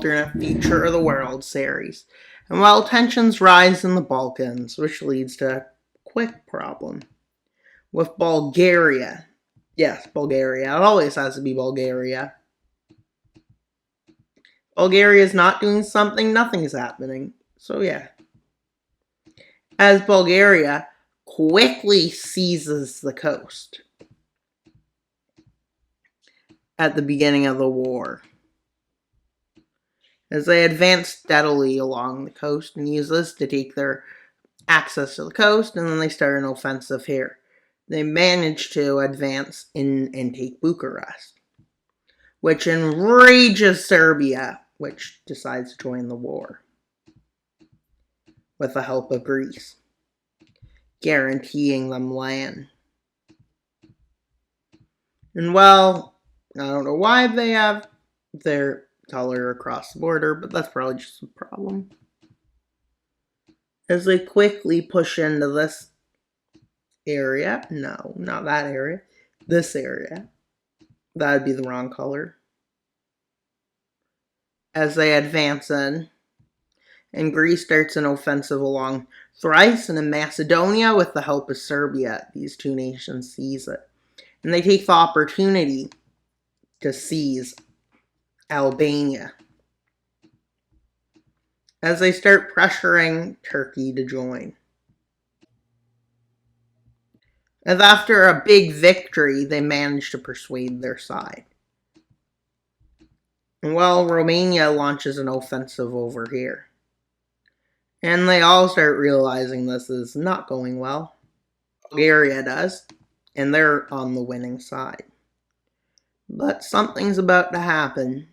alternate future of the World Series. And while tensions rise in the Balkans, which leads to a quick problem with Bulgaria. Yes, Bulgaria. It always has to be Bulgaria. Bulgaria is not doing something, nothing's happening. So yeah. As Bulgaria quickly seizes the coast at the beginning of the war, as they advance steadily along the coast and use this to take their access to the coast, and then they start an offensive here. They manage to advance in and take Bucharest, which enrages Serbia, which decides to join the war with the help of Greece, guaranteeing them land. And well, I don't know why they have their color across the border, but that's probably just a problem. As they quickly push into this area, no, not that area, this area, that would be the wrong color. As they advance in, and Greece starts an offensive along Thrace and in Macedonia with the help of Serbia. These two nations seize it. And they take the opportunity to seize Albania as they start pressuring Turkey to join. As after a big victory, they manage to persuade their side. And well, Romania launches an offensive over here. And they all start realizing this is not going well. Bulgaria does, and they're on the winning side. But something's about to happen,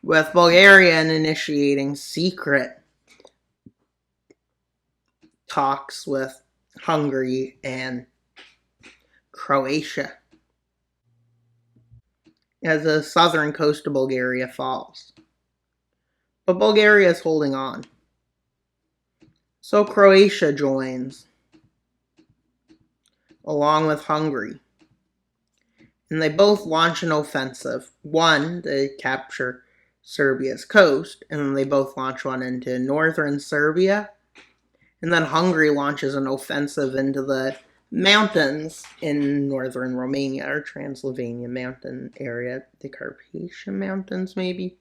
with Bulgaria initiating secret talks with Hungary and Croatia as the southern coast of Bulgaria falls. But Bulgaria is holding on. So Croatia joins, along with Hungary. And they both launch an offensive. One to capture Serbia's coast, and then they both launch one into northern Serbia. And then Hungary launches an offensive into the mountains in northern Romania, or Transylvania mountain area. The Carpathian Mountains, maybe?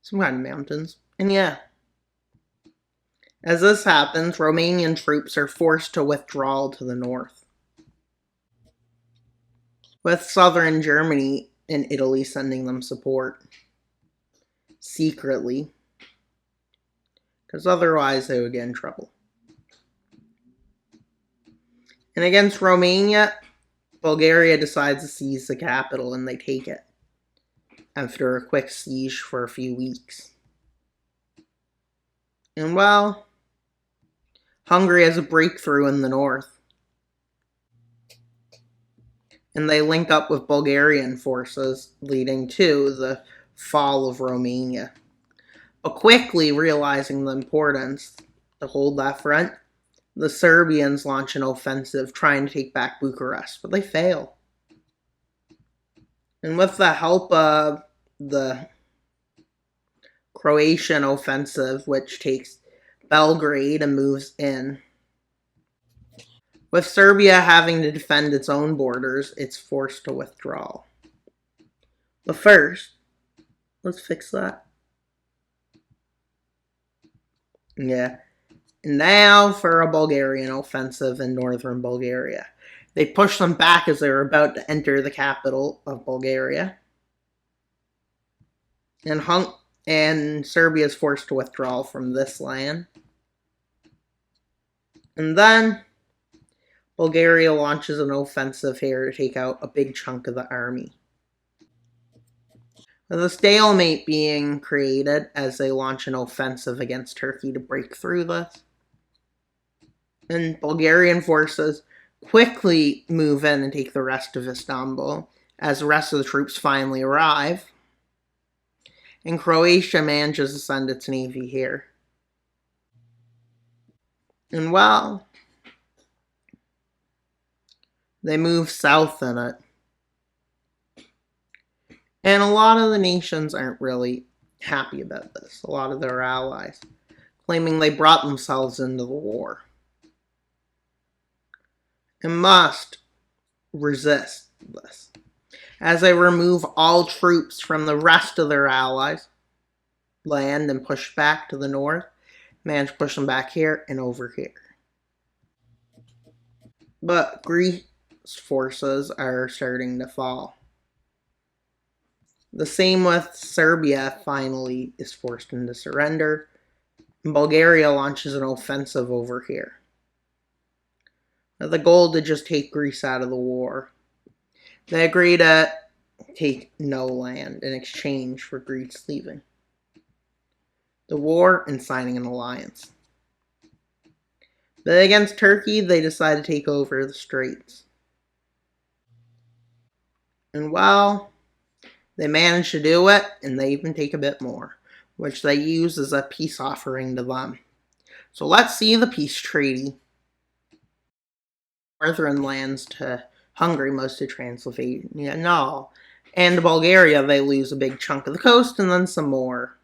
Some kind of mountains. And yeah. As this happens, Romanian troops are forced to withdraw to the north, with southern Germany and Italy sending them support secretly, because otherwise they would get in trouble. And against Romania, Bulgaria decides to seize the capital, and they take it after a quick siege for a few weeks. And well, Hungary has a breakthrough in the north, and they link up with Bulgarian forces, leading to the fall of Romania. But quickly realizing the importance to hold that front, the Serbians launch an offensive trying to take back Bucharest, but they fail. And with the help of the Croatian offensive, which takes Belgrade and moves in, with Serbia having to defend its own borders, it's forced to withdraw. But first, let's fix that. Yeah. And now for a Bulgarian offensive in northern Bulgaria. They push them back as they were about to enter the capital of Bulgaria. And Serbia is forced to withdraw from this land. And then Bulgaria launches an offensive here to take out a big chunk of the army. With a stalemate being created as they launch an offensive against Turkey to break through this. And Bulgarian forces quickly move in and take the rest of Istanbul as the rest of the troops finally arrive. And Croatia manages to send its navy here. And well, they move south in it. And a lot of the nations aren't really happy about this, a lot of their allies, claiming they brought themselves into the war and must resist this, as they remove all troops from the rest of their allies' land and push back to the north, manage to push them back here and over here. But Greece's forces are starting to fall. The same with Serbia, finally is forced into surrender. And Bulgaria launches an offensive over here. The goal to just take Greece out of the war. They agree to take no land in exchange for Greece leaving the war and signing an alliance. But against Turkey, they decide to take over the straits. And well, they manage to do it, and they even take a bit more, which they use as a peace offering to them. So let's see the peace treaty. Northern lands to Hungary, most of Transylvania, no. And to Bulgaria, they lose a big chunk of the coast and then some more.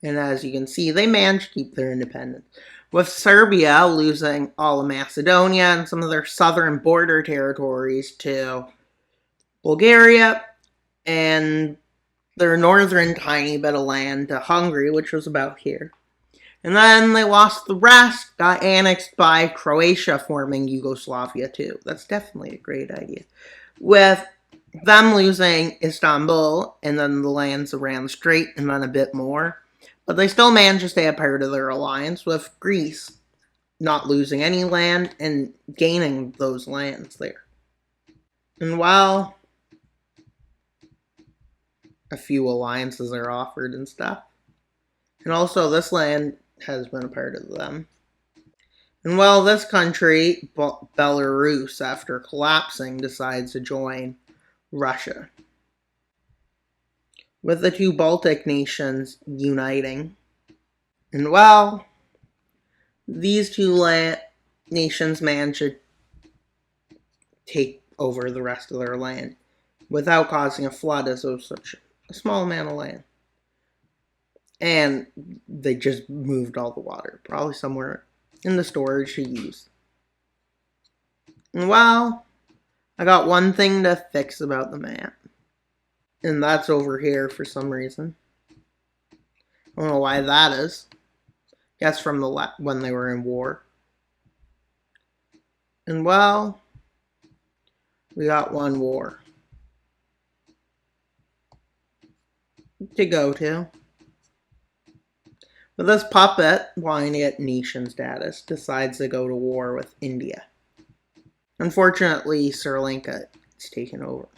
And as you can see, they managed to keep their independence. With Serbia losing all of Macedonia and some of their southern border territories to Bulgaria, and their northern tiny bit of land to Hungary, which was about here. And then they lost the rest, got annexed by Croatia, forming Yugoslavia too. That's definitely a great idea. With them losing Istanbul, and then the lands around the strait, and then a bit more. But they still managed to stay a part of their alliance, with Greece not losing any land and gaining those lands there. And while a few alliances are offered and stuff, and also this land has been a part of them. And while this country, Belarus, after collapsing, decides to join Russia, with the two Baltic nations uniting. And well, these two nations managed to take over the rest of their land without causing a flood, as it was such a small amount of land. And they just moved all the water, probably somewhere in the storage to use. And well, I got one thing to fix about the map. And that's over here for some reason. I don't know why that is. Guess from the when they were in war. And well, we got one war to go to. But this puppet, wanting to get nation status, decides to go to war with India. Unfortunately, Sri Lanka is taken over.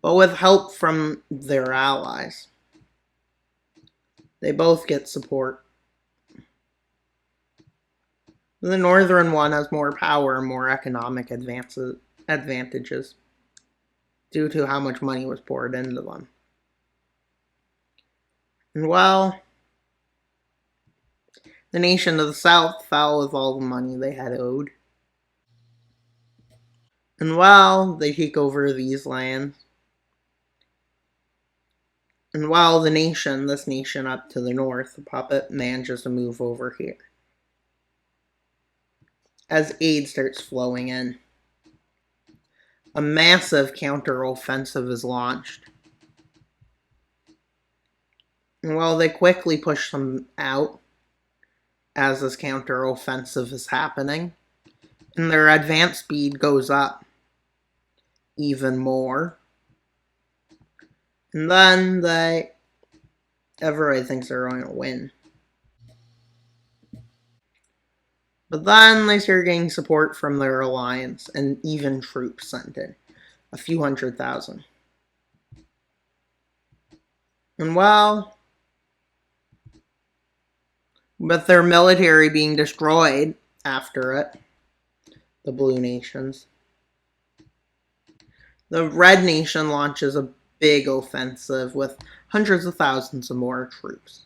But with help from their allies, they both get support. The northern one has more power and more economic advantages due to how much money was poured into them. And well, the nation to the south fell with all the money they had owed. And well, they take over these lands. And while this nation up to the north, the puppet manages to move over here, as aid starts flowing in, a massive counter-offensive is launched. And while they quickly push them out, as this counter-offensive is happening, and their advance speed goes up even more. And then everybody thinks they're going to win. But then they start getting support from their alliance, and even troops sent in. A few 100,000. And well, with their military being destroyed after it, the blue nations, the red nation launches a big offensive with hundreds of thousands of more troops.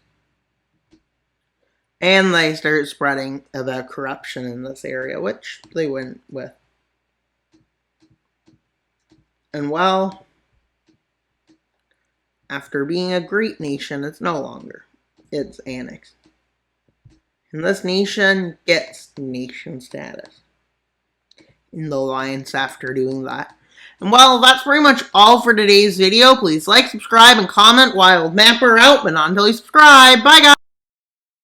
And they start spreading about corruption in this area, which they went with. And well, After being a great nation, it's no longer. It's annexed. And this nation gets nation status in the alliance after doing that. And well, that's pretty much all for today's video. Please like, subscribe, and comment while Mapper out, but not until you subscribe. Bye, guys!